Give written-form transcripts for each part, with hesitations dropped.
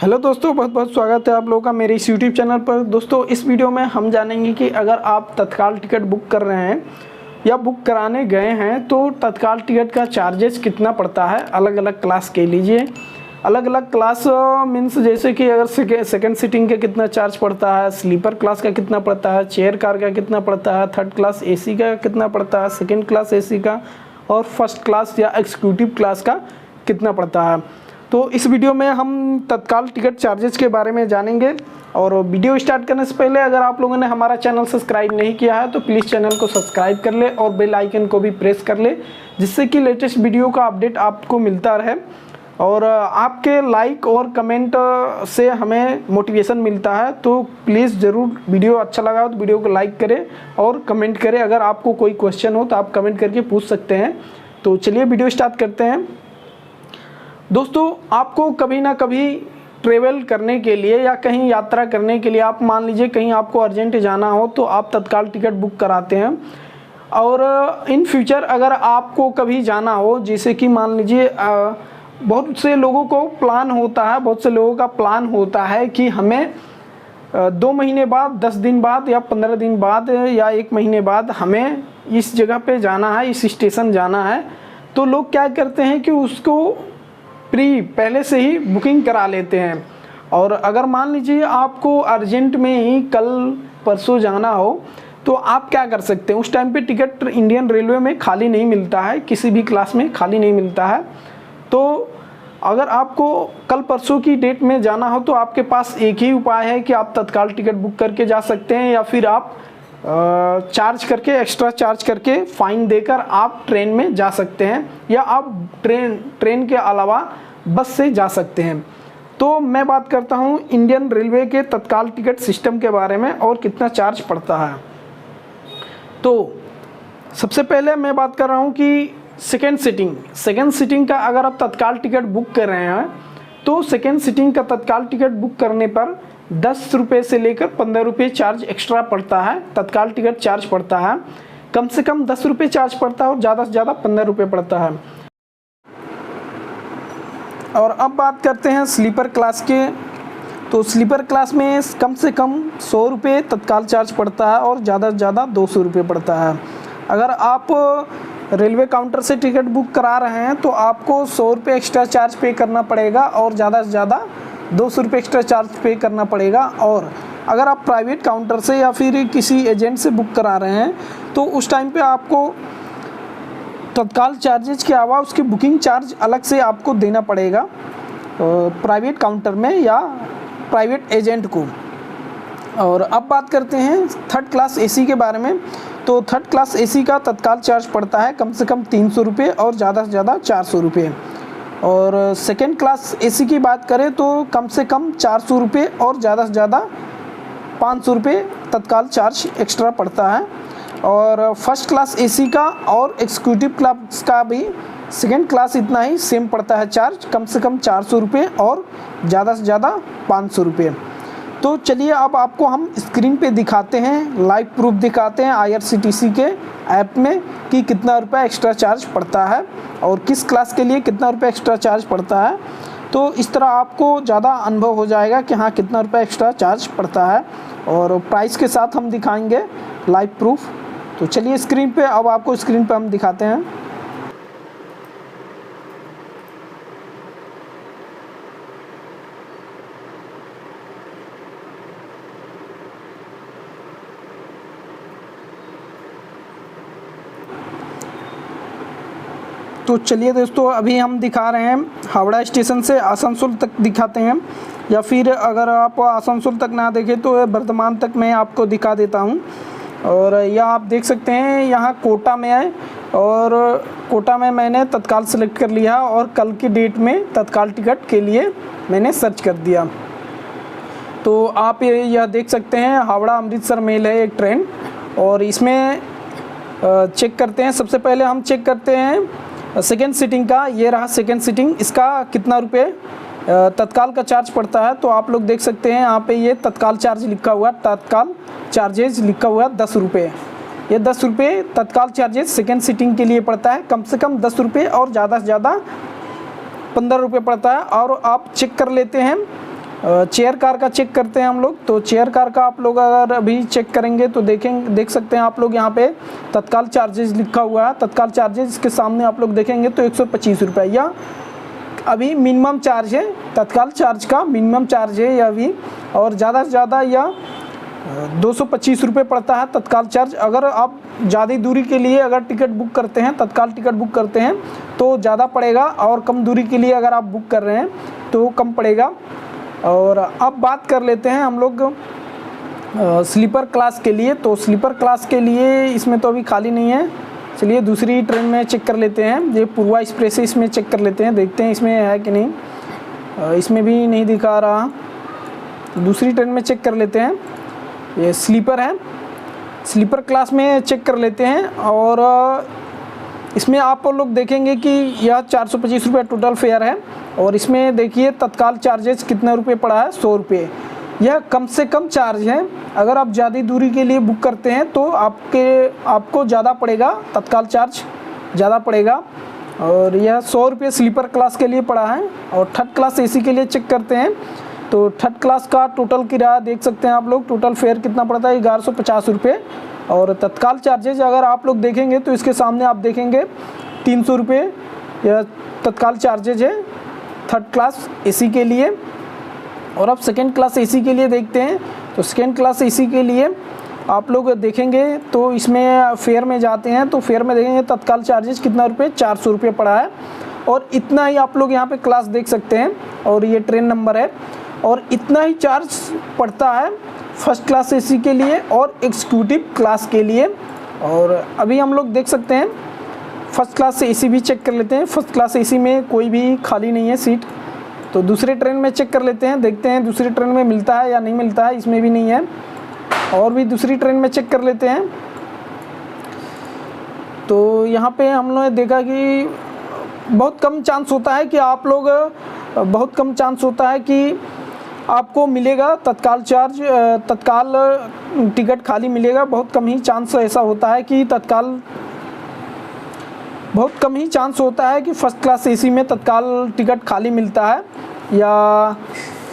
Hello दोस्तों, बहुत बहुत स्वागत है आप लोगों का मेरे इस यूट्यूब चैनल पर। दोस्तों, इस वीडियो में हम जानेंगे कि अगर आप तत्काल टिकट बुक कर रहे हैं या बुक कराने गए हैं तो तत्काल टिकट का चार्जेस कितना पड़ता है अलग अलग क्लास के लीजिए। अलग अलग क्लास मीन्स जैसे कि अगर सेकेंड सीटिंग का कितना चार्ज पड़ता है, स्लीपर क्लास का कितना पड़ता है, चेयर कार का कितना पड़ता है, थर्ड क्लास एसी का कितना पड़ता है, सेकेंड क्लास एसी का, और फर्स्ट क्लास या एग्जीक्यूटिव क्लास का कितना पड़ता है। तो इस वीडियो में हम तत्काल टिकट चार्जेस के बारे में जानेंगे। और वीडियो स्टार्ट करने से पहले अगर आप लोगों ने हमारा चैनल सब्सक्राइब नहीं किया है तो प्लीज़ चैनल को सब्सक्राइब कर ले और बेल आइकन को भी प्रेस कर ले, जिससे कि लेटेस्ट वीडियो का अपडेट आपको मिलता रहे। और आपके लाइक और कमेंट से हमें मोटिवेशन मिलता है, तो प्लीज़ ज़रूर वीडियो अच्छा लगा हो तो वीडियो को लाइक करें और कमेंट करें। अगर आपको कोई क्वेश्चन हो तो आप कमेंट करके पूछ सकते हैं। तो चलिए वीडियो स्टार्ट करते हैं। दोस्तों, आपको कभी ना कभी ट्रेवल करने के लिए या कहीं यात्रा करने के लिए, आप मान लीजिए कहीं आपको अर्जेंट जाना हो तो आप तत्काल टिकट बुक कराते हैं। और इन फ्यूचर अगर आपको कभी जाना हो, जैसे कि मान लीजिए बहुत से लोगों को प्लान होता है, बहुत से लोगों का प्लान होता है कि हमें 2 महीने बाद, 10 दिन बाद या 15 दिन बाद या 1 महीने बाद हमें इस जगह पे जाना है, इस स्टेशन जाना है। तो लोग क्या करते हैं कि उसको पहले से ही बुकिंग करा लेते हैं। और अगर मान लीजिए आपको अर्जेंट में ही कल परसों जाना हो तो आप क्या कर सकते हैं, उस टाइम पे टिकट इंडियन रेलवे में खाली नहीं मिलता है, किसी भी क्लास में खाली नहीं मिलता है। तो अगर आपको कल परसों की डेट में जाना हो तो आपके पास एक ही उपाय है कि आप तत्काल टिकट बुक करके जा सकते हैं, या फिर आप चार्ज करके, एक्स्ट्रा चार्ज करके, फाइन देकर आप ट्रेन में जा सकते हैं, या आप ट्रेन के अलावा बस से जा सकते हैं। तो मैं बात करता हूं इंडियन रेलवे के तत्काल टिकट सिस्टम के बारे में और कितना चार्ज पड़ता है। तो सबसे पहले मैं बात कर रहा हूं कि सेकेंड सीटिंग का अगर आप तत्काल टिकट बुक कर रहे हैं तो सेकेंड सीटिंग का तत्काल टिकट बुक करने पर 10 रुपये से लेकर 15 रुपये चार्ज एक्स्ट्रा पड़ता है। तत्काल टिकट चार्ज पड़ता है, कम से कम 10 रुपये चार्ज पड़ता है और ज़्यादा से ज़्यादा 15 रुपये पड़ता है। और अब बात करते हैं स्लीपर क्लास के। तो स्लीपर क्लास में कम से कम 100 रुपये तत्काल चार्ज पड़ता है और ज़्यादा से ज़्यादा 200 रुपये पड़ता है। अगर आप रेलवे काउंटर से टिकट बुक करा रहे हैं तो आपको 100 रुपये एक्स्ट्रा चार्ज पे करना पड़ेगा और ज़्यादा से ज़्यादा 200 रुपये एक्स्ट्रा चार्ज पे करना पड़ेगा। और अगर आप प्राइवेट काउंटर से या फिर किसी एजेंट से बुक करा रहे हैं तो उस टाइम पे आपको तत्काल चार्जेज के अलावा उसकी बुकिंग चार्ज अलग से आपको देना पड़ेगा प्राइवेट काउंटर में या प्राइवेट एजेंट को। और अब बात करते हैं थर्ड क्लास एसी के बारे में। तो थर्ड क्लास एसी का तत्काल चार्ज पड़ता है कम से कम 300 रुपये और ज़्यादा से ज़्यादा 400 रुपये। और सेकेंड क्लास एसी की बात करें तो कम से कम 400 रुपये और ज़्यादा से ज़्यादा 500 रुपये तत्काल चार्ज एक्स्ट्रा पड़ता है। और फर्स्ट क्लास एसी का और एग्जीक्यूटिव क्लास का भी सेकेंड क्लास इतना ही सेम पड़ता है चार्ज, कम से कम 400 रुपये और ज़्यादा से ज़्यादा 500 रुपये। तो चलिए अब आपको हम स्क्रीन पे दिखाते हैं, लाइव प्रूफ दिखाते हैं IRCTC के ऐप में कि कितना रुपया एक्स्ट्रा चार्ज पड़ता है और किस क्लास के लिए कितना रुपया एक्स्ट्रा चार्ज पड़ता है। तो इस तरह आपको ज़्यादा अनुभव हो जाएगा कि हाँ कितना रुपया एक्स्ट्रा चार्ज पड़ता है, और प्राइस के साथ हम दिखाएंगे लाइव प्रूफ। तो चलिए स्क्रीन पे, अब आपको स्क्रीन पे हम दिखाते हैं। तो चलिए दोस्तों, अभी हम दिखा रहे हैं हावड़ा स्टेशन से आसनसोल तक दिखाते हैं, या फिर अगर आप आसनसोल तक ना देखें तो वर्धमान तक मैं आपको दिखा देता हूं। और यह आप देख सकते हैं यहाँ कोटा में है, और कोटा में मैंने तत्काल सेलेक्ट कर लिया और कल की डेट में तत्काल टिकट के लिए मैंने सर्च कर दिया। तो आप यह देख सकते हैं हावड़ा अमृतसर मेल है एक ट्रेन, और इसमें चेक करते हैं। सबसे पहले हम चेक करते हैं सेकेंड सीटिंग का। ये रहा सेकेंड सीटिंग, इसका कितना रुपये तत्काल का चार्ज पड़ता है। तो आप लोग देख सकते हैं यहाँ पे ये तत्काल चार्ज लिखा हुआ, तत्काल चार्जेज लिखा हुआ 10 रुपये। ये 10 रुपये तत्काल चार्जेज सेकेंड सीटिंग के लिए पड़ता है, कम से कम 10 रुपये और ज़्यादा से ज़्यादा 15 रुपये पड़ता है। और आप चेक कर लेते हैं चेयर कार का चेक करते हैं हम लोग। तो चेयर कार का आप लोग अगर अभी चेक करेंगे तो देख सकते हैं आप लोग यहाँ पे तत्काल चार्जेस लिखा हुआ है। तत्काल चार्जेस के सामने आप लोग देखेंगे तो 125 रुपये या अभी मिनिमम चार्ज है। तत्काल चार्ज का मिनिमम चार्ज है या अभी, और ज़्यादा से ज़्यादा या 225 रुपये पड़ता है तत्काल चार्ज। अगर आप ज़्यादा दूरी के लिए अगर टिकट बुक करते हैं, तत्काल टिकट बुक करते हैं तो ज़्यादा पड़ेगा, और कम दूरी के लिए अगर आप बुक कर रहे हैं तो कम पड़ेगा। और अब बात कर लेते हैं हम लोग स्लीपर क्लास के लिए। तो स्लीपर क्लास के लिए इसमें तो अभी खाली नहीं है, चलिए दूसरी ट्रेन में चेक कर लेते हैं। ये पूर्वा एक्सप्रेस है, इसमें चेक कर लेते हैं, देखते हैं इसमें है कि नहीं। इसमें भी नहीं दिखा रहा, दूसरी ट्रेन में चेक कर लेते हैं। ये स्लीपर है, स्लीपर क्लास में चेक कर लेते हैं। और इसमें आप लोग देखेंगे कि यह 425 रुपये टोटल फेयर है, और इसमें देखिए तत्काल चार्जेस कितना रुपये पड़ा है, 100 रुपये। यह कम से कम चार्ज है। अगर आप ज़्यादा दूरी के लिए बुक करते हैं तो आपको ज़्यादा पड़ेगा, तत्काल चार्ज ज़्यादा पड़ेगा। और यह 100 रुपये स्लीपर क्लास के लिए पड़ा है। और थर्ड क्लास एसी के लिए चेक करते हैं तो थर्ड क्लास का टोटल किराया देख सकते हैं आप लोग, टोटल फेयर कितना पड़ता है, 1150 रुपये। और तत्काल चार्जेज अगर आप लोग देखेंगे तो इसके सामने आप देखेंगे 300 रुपये यह तत्काल चार्जेज है थर्ड क्लास एसी के लिए। और अब सेकेंड क्लास एसी के लिए देखते हैं तो सेकेंड क्लास एसी के लिए आप लोग देखेंगे तो इसमें फेयर में जाते हैं तो फेयर में देखेंगे तत्काल चार्जेस कितना रुपये, 400 रुपये पड़ा है। और इतना ही आप लोग यहाँ पे क्लास देख सकते हैं, और ये ट्रेन नंबर है, और इतना ही चार्ज पड़ता है फर्स्ट क्लास एसी के लिए और एग्जीक्यूटिव क्लास के लिए। और अभी हम लोग देख सकते हैं फर्स्ट क्लास एसी भी चेक कर लेते हैं। फर्स्ट क्लास एसी में कोई भी खाली नहीं है सीट। तो दूसरे ट्रेन में चेक कर लेते हैं, देखते हैं दूसरी ट्रेन में मिलता है या नहीं मिलता है, इसमें भी नहीं है। और भी दूसरी ट्रेन में चेक कर लेते हैं। तो यहाँ पे हम लोगों ने देखा कि बहुत कम चांस होता है कि आपको मिलेगा तत्काल चार्ज, तत्काल टिकट खाली मिलेगा। बहुत कम ही चांस ऐसा होता है कि फर्स्ट क्लास एसी में तत्काल टिकट खाली मिलता है या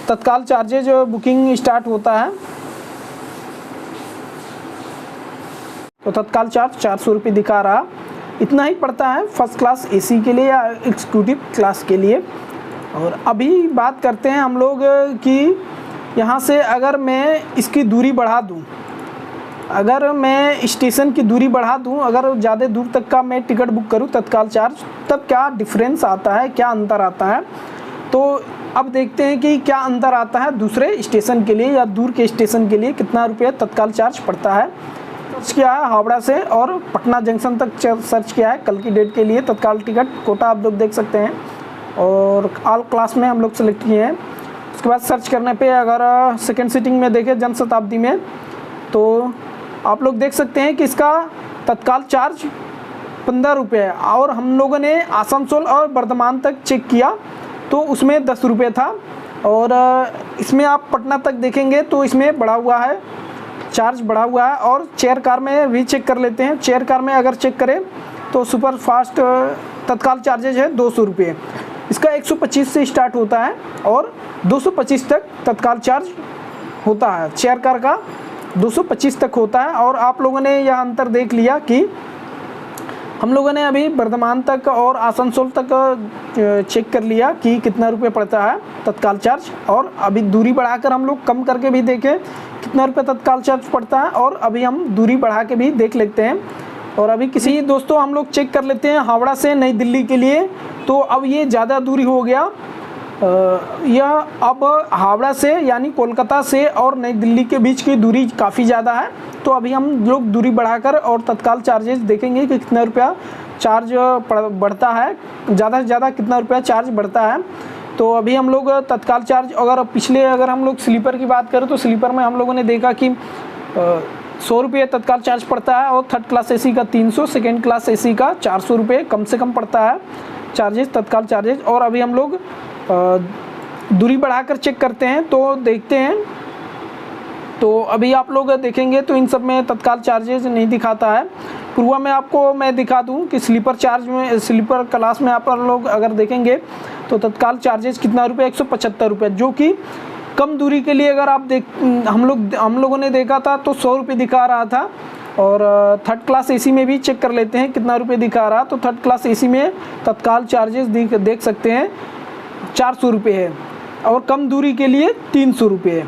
तत्काल चार्जेज बुकिंग स्टार्ट होता है। तो तत्काल चार्ज 400 रुपये दिखा रहा, इतना ही पड़ता है फर्स्ट क्लास एसी के लिए या एग्जीक्यूटिव क्लास के लिए। और अभी बात करते हैं हम लोग कि यहाँ से अगर मैं इसकी दूरी बढ़ा दूँ, अगर मैं स्टेशन की दूरी बढ़ा दूँ, अगर ज़्यादा दूर तक का मैं टिकट बुक करूँ तत्काल चार्ज, तब क्या डिफरेंस आता है, क्या अंतर आता है। तो अब देखते हैं कि क्या अंतर आता है दूसरे स्टेशन के लिए या दूर के स्टेशन के लिए कितना रुपये तत्काल चार्ज पड़ता है। सर्च किया है हावड़ा से और पटना जंक्शन तक सर्च किया है कल की डेट के लिए तत्काल टिकट कोटा आप लोग देख सकते हैं, और ऑल क्लास में हम लोग सेलेक्ट किए हैं। उसके बाद सर्च करने पे अगर सेकेंड सीटिंग में देखें जनशताब्दी में तो आप लोग देख सकते हैं कि इसका तत्काल चार्ज 15 रुपये है। और हम लोगों ने आसनसोल और वर्धमान तक चेक किया तो उसमें 10 रुपये था। और इसमें आप पटना तक देखेंगे तो इसमें बढ़ा हुआ है, चार्ज बढ़ा हुआ है। और चेयर कार में भी चेक कर लेते हैं। चेयर कार में अगर चेक करें तो सुपर फास्ट तत्काल चार्जेज है 200 रुपये। इसका 125 से स्टार्ट होता है और 225 तक तत्काल चार्ज होता है। चेयर कार का 225 तक होता है। और आप लोगों ने यह अंतर देख लिया कि हम लोगों ने अभी वर्धमान तक और आसनसोल तक चेक कर लिया कि कितना रुपये पड़ता है तत्काल चार्ज। और अभी दूरी बढ़ाकर हम लोग कम करके भी देखें कितना रुपये तत्काल चार्ज पड़ता है, और अभी हम दूरी बढ़ा के भी देख लेते हैं। और अभी किसी दोस्तों हम लोग चेक कर लेते हैं हावड़ा से नई दिल्ली के लिए। तो अब ये ज़्यादा दूरी हो गया, यह अब हावड़ा से यानी कोलकाता से और नई दिल्ली के बीच की दूरी काफ़ी ज़्यादा है। तो अभी हम लोग दूरी बढ़ाकर और तत्काल चार्जेस देखेंगे कि कितना रुपया चार्ज बढ़ता है, ज़्यादा से ज़्यादा कितना रुपया चार्ज बढ़ता है। तो अभी हम लोग तत्काल चार्ज अगर हम लोग स्लीपर की बात करें तो स्लीपर में हम लोगों ने देखा कि 100 रुपये तत्काल चार्ज पड़ता है, और थर्ड क्लास एसी का 300, सेकेंड क्लास एसी का 400 रुपये कम से कम पड़ता है चार्जेस, तत्काल चार्जेस। और अभी हम लोग दूरी बढ़ाकर चेक करते हैं तो देखते हैं। तो अभी आप लोग देखेंगे तो इन सब में तत्काल चार्जेस नहीं दिखाता है। पूर्वा में आपको मैं दिखा दूं कि स्लीपर क्लास में आप लोग अगर देखेंगे तो तत्काल चार्जेस कितना रुपये, 175 रुपये, जो कि कम दूरी के लिए अगर आप हम लोगों ने देखा था तो 100 रुपये दिखा रहा था। और थर्ड क्लास एसी में भी चेक कर लेते हैं कितना रुपये दिखा रहा। तो थर्ड क्लास एसी में तत्काल चार्जेस देख सकते हैं 400 रुपये है, और कम दूरी के लिए 300 रुपये है।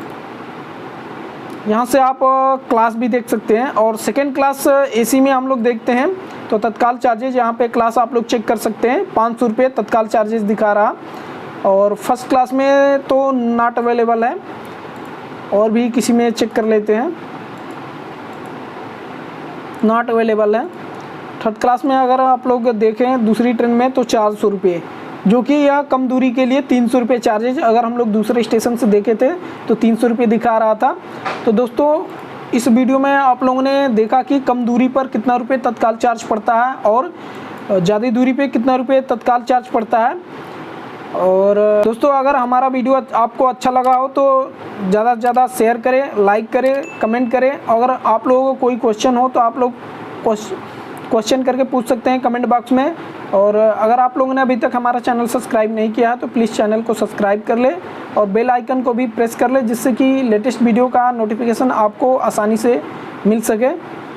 यहाँ से आप क्लास भी देख सकते हैं। और सेकेंड क्लास एसी में हम लोग देखते हैं तो तत्काल चार्जेस यहाँ पे क्लास आप लोग चेक कर सकते हैं 500 रुपये तत्काल चार्जेस दिखा रहा। और फर्स्ट क्लास में तो नॉट अवेलेबल है, और भी किसी में चेक कर लेते हैं, नॉट अवेलेबल है। थर्ड क्लास में अगर आप लोग देखें दूसरी ट्रेन में तो 400 रुपये, जो कि यह कम दूरी के लिए 300 रुपये चार्जेज। अगर हम लोग दूसरे स्टेशन से देखे थे तो 300 रुपये दिखा रहा था। तो दोस्तों इस वीडियो में आप लोगों ने देखा कि कम दूरी पर कितना रुपये तत्काल चार्ज पड़ता है और ज़्यादा दूरी पे कितना रुपये तत्काल चार्ज पड़ता है। और दोस्तों अगर हमारा वीडियो आपको अच्छा लगा हो तो ज़्यादा से ज़्यादा शेयर करें, लाइक करें, कमेंट करें। अगर आप लोगों को कोई क्वेश्चन हो तो आप लोग क्वेश्चन करके पूछ सकते हैं कमेंट बॉक्स में। और अगर आप लोगों ने अभी तक हमारा चैनल सब्सक्राइब नहीं किया है तो प्लीज़ चैनल को सब्सक्राइब कर ले और बेल आइकन को भी प्रेस कर ले, जिससे कि लेटेस्ट वीडियो का नोटिफिकेशन आपको आसानी से मिल सके।